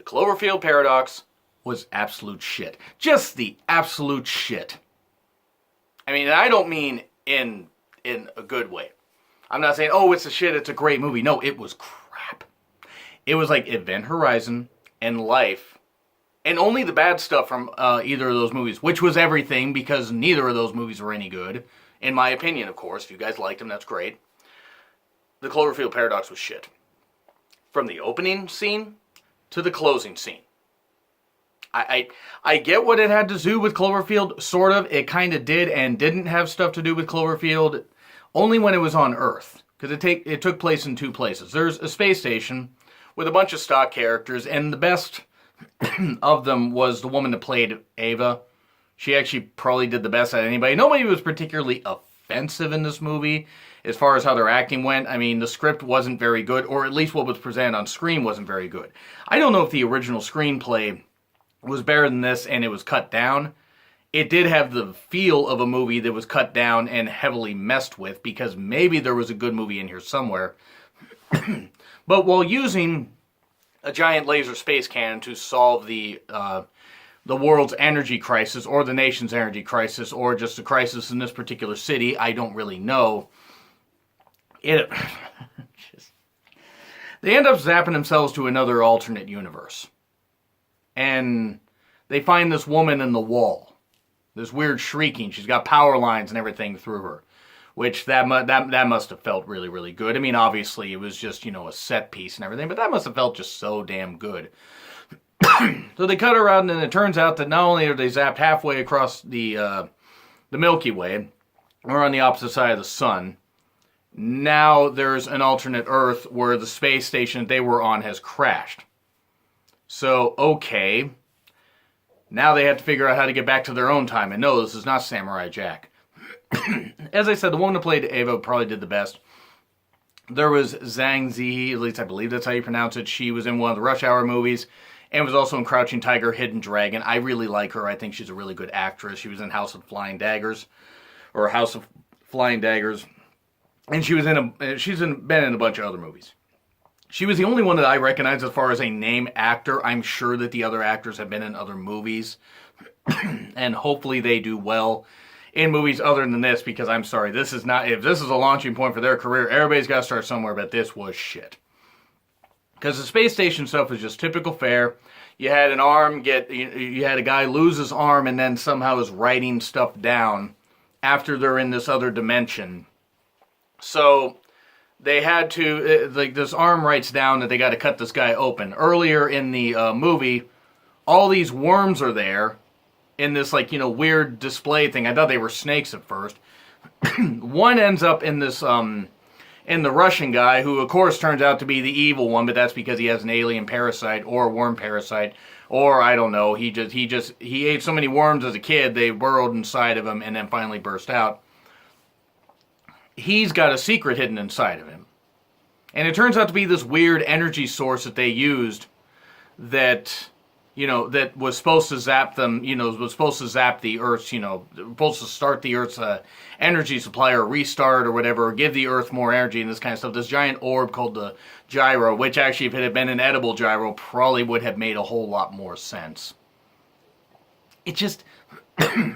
The Cloverfield Paradox was absolute shit. Just the absolute shit. I mean, I don't mean in a good way. I'm not saying, oh, it's a shit, it's a great movie. No, it was crap. It was like Event Horizon and Life, and only the bad stuff from either of those movies, which was everything, because neither of those movies were any good. In my opinion, of course. If you guys liked them, that's great. The Cloverfield Paradox was shit. From the opening scene to the closing scene. I get what it had to do with Cloverfield, sort of. It kind of did and didn't have stuff to do with Cloverfield, only when it was on Earth. Because it took place in two places. There's a space station with a bunch of stock characters, and the best of them was the woman that played Ava. She actually probably did the best out of anybody. Nobody was particularly offensive in this movie as far as how their acting went. I mean, the script wasn't very good, or at least what was presented on screen wasn't very good. I don't know if the original screenplay was better than this and it was cut down. It did have the feel of a movie that was cut down and heavily messed with, because maybe there was a good movie in here somewhere. But while using a giant laser space cannon to solve the world's energy crisis, or the nation's energy crisis, or just a crisis in this particular city, I don't really know. They end up zapping themselves to another alternate universe. And they find this woman in the wall. This weird shrieking. She's got power lines and everything through her. Which that must have felt really, really good. I mean, obviously, it was just, a set piece and everything. But that must have felt just so damn good. So they cut her out, and then it turns out that not only are they zapped halfway across the Milky Way, or on the opposite side of the sun, now there's an alternate Earth where the space station they were on has crashed. So, okay. Now they have to figure out how to get back to their own time. And no, this is not Samurai Jack. As I said, the woman who played Ava probably did the best. There was Zhang Ziyi, at least I believe that's how you pronounce it. She was in one of the Rush Hour movies, and was also in Crouching Tiger, Hidden Dragon. I really like her. I think she's a really good actress. She was in House of Flying Daggers, or House of Flying Daggers. And she's been in a bunch of other movies. She was the only one that I recognize as far as a name actor. I'm sure that the other actors have been in other movies. And hopefully they do well in movies other than this, because I'm sorry, this is not, if this is a launching point for their career, everybody's got to start somewhere, but this was shit. Because the space station stuff was just typical fare. You had an arm you had a guy lose his arm and then somehow is writing stuff down after they're in this other dimension. So they had to, this arm writes down that they got to cut this guy open. Earlier in the movie, all these worms are there in this, weird display thing. I thought they were snakes at first. One ends up in this, in the Russian guy, who of course turns out to be the evil one, but that's because he has an alien parasite or a worm parasite, or I don't know, he ate so many worms as a kid, they burrowed inside of him and then finally burst out. He's got a secret hidden inside of him. And it turns out to be this weird energy source that they used that, that was supposed to zap them, was supposed to zap the Earth's, supposed to start the Earth's energy supply or restart or whatever, or give the Earth more energy and this kind of stuff. This giant orb called the gyro, which actually, if it had been an edible gyro, probably would have made a whole lot more sense. It just,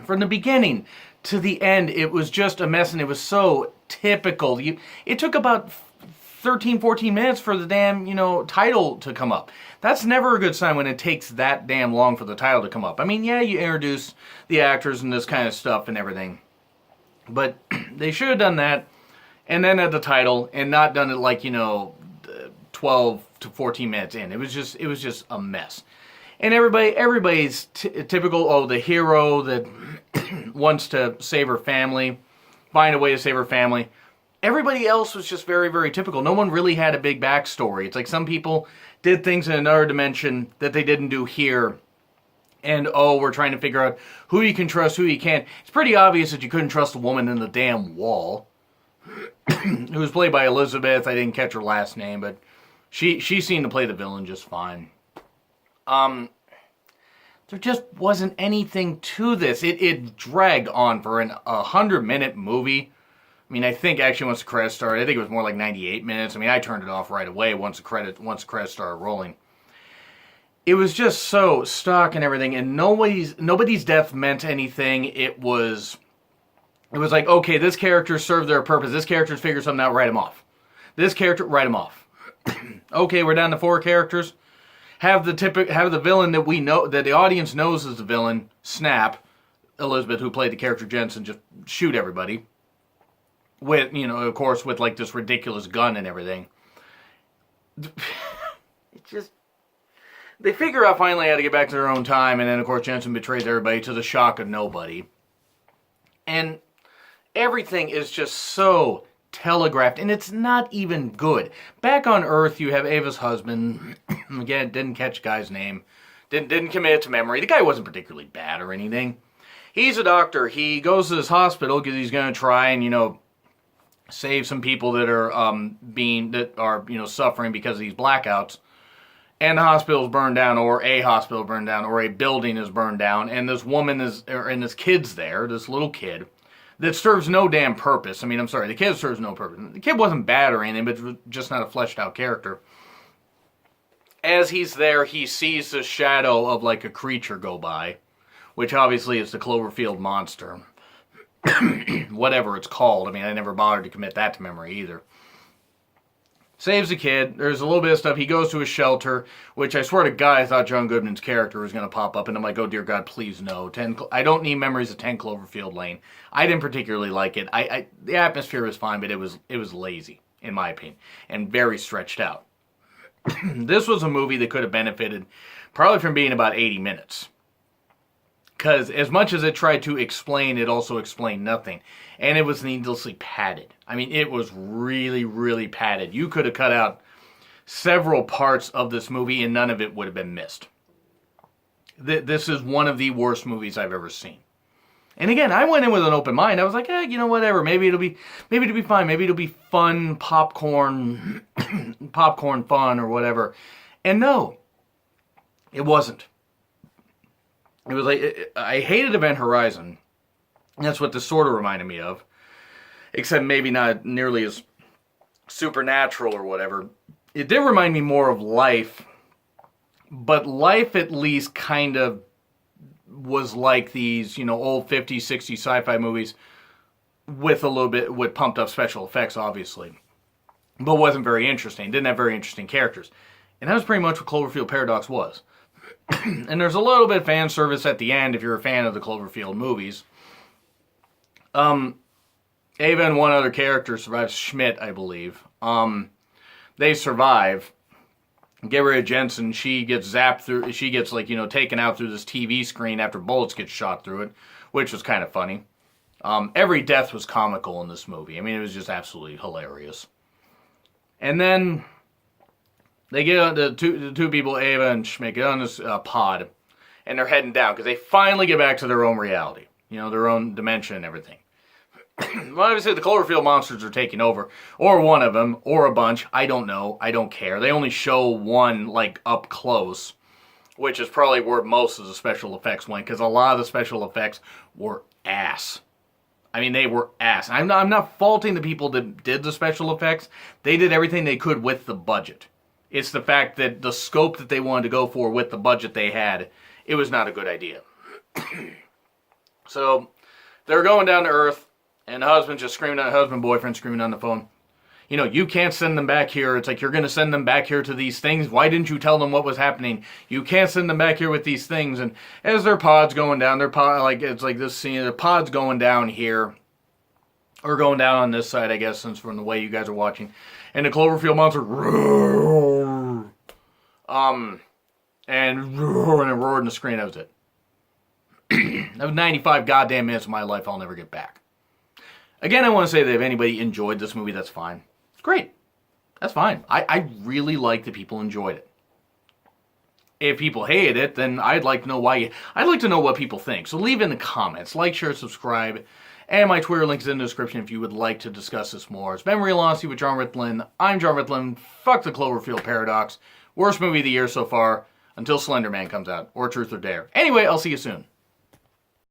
from the beginning to the end, it was just a mess, and it was so typical. It took about 13, 14 minutes for the damn, title to come up. That's never a good sign when it takes that damn long for the title to come up. I mean, yeah, you introduce the actors and this kind of stuff and everything. But they should have done that, and then at the title, and not done it 12 to 14 minutes in. It was just a mess. And everybody's typical, the hero that wants to save her family, find a way to save her family. Everybody else was just very, very typical. No one really had a big backstory. It's like some people did things in another dimension that they didn't do here. And, we're trying to figure out who you can trust, who you can't. It's pretty obvious that you couldn't trust the woman in the damn wall. Who was played by Elizabeth. I didn't catch her last name, but she seemed to play the villain just fine. There just wasn't anything to this. It dragged on for a 100-minute movie. I mean, I think actually once the credits started, I think it was more like 98 minutes. I mean, I turned it off right away once the credits started rolling. it was just so stock and everything, and nobody's death meant anything. It was like, okay, this character served their purpose. This character's figured something out, write him off. This character, write him off. Okay, we're down to 4 characters. Have the villain that we know, that the audience knows is the villain, snap. Elizabeth, who played the character Jensen, just shoot everybody. With, of course, with like this ridiculous gun and everything. It just... They figure out finally how to get back to their own time, and then, of course, Jensen betrays everybody to the shock of nobody. And everything is just so telegraphed, and it's not even good. Back on Earth, you have Ava's husband. Again, didn't catch the guy's name. Didn't commit it to memory. The guy wasn't particularly bad or anything. He's a doctor. He goes to this hospital because he's going to try and, save some people that are suffering because of these blackouts. And the hospital's burned down, or a hospital burned down, or a building is burned down, and this woman and this kid's there, this little kid, that serves no damn purpose. I mean, I'm sorry, the kid serves no purpose. The kid wasn't bad or anything, but just not a fleshed out character. As he's there, he sees the shadow of like a creature go by, which obviously is the Cloverfield monster. Whatever it's called. I mean, I never bothered to commit that to memory either. Saves the kid. There's a little bit of stuff. He goes to a shelter, which I swear to God, I thought John Goodman's character was going to pop up, and I'm like, oh dear God, please no. I don't need memories of 10 Cloverfield Lane. I didn't particularly like it. The atmosphere was fine, but it was lazy, in my opinion, and very stretched out. This was a movie that could have benefited probably from being about 80 minutes. Because as much as it tried to explain, it also explained nothing. And it was needlessly padded. I mean, it was really, really padded. You could have cut out several parts of this movie and none of it would have been missed. This is one of the worst movies I've ever seen. And again, I went in with an open mind. I was like, whatever. Maybe it'll be fine. Maybe it'll be fun, popcorn fun or whatever. And no, it wasn't. It was like, I hated Event Horizon. That's what this sort of reminded me of. Except maybe not nearly as supernatural or whatever. It did remind me more of Life. But Life at least kind of was like these, old 50s, 60s sci-fi movies with pumped up special effects, obviously. But wasn't very interesting. Didn't have very interesting characters. And that was pretty much what Cloverfield Paradox was. And there's a little bit of fan service at the end if you're a fan of the Cloverfield movies. Ava and one other character survives, Schmidt, I believe. They survive. Get rid of Jensen. She gets zapped through. She gets taken out through this TV screen after bullets get shot through it, which was kind of funny. Every death was comical in this movie. I mean, it was just absolutely hilarious. And then they get on the two people, Ava and Schmidt, get on this pod, and they're heading down because they finally get back to their own reality, their own dimension and everything. Well, obviously the Cloverfield monsters are taking over, or one of them, or a bunch. I don't know. I don't care. They only show one up close, which is probably where most of the special effects went, because a lot of the special effects were ass. I mean, they were ass. I'm not faulting the people that did the special effects. They did everything they could with the budget. It's the fact that the scope that they wanted to go for with the budget they had, it was not a good idea. So, they're going down to Earth, and the husband boyfriend screaming on the phone. You can't send them back here. It's like, you're going to send them back here to these things. Why didn't you tell them what was happening? You can't send them back here with these things. And as their pod's going down, it's like this scene, the pod's going down here. Or going down on this side, I guess, since from the way you guys are watching. And the Cloverfield monster roar. And it roared in the screen. That was it. That was 95 goddamn minutes of my life I'll never get back. Again, I want to say that if anybody enjoyed this movie, that's fine. Great. That's fine. I really like that people enjoyed it. If people hated it, then I'd like to know why. I'd like to know what people think. So leave in the comments. Like, share, subscribe. And my Twitter link is in the description if you would like to discuss this more. It's been Real Honesty with John Rithlin. I'm John Rithlin. Fuck the Cloverfield Paradox. Worst movie of the year so far. Until Slender Man comes out. Or Truth or Dare. Anyway, I'll see you soon.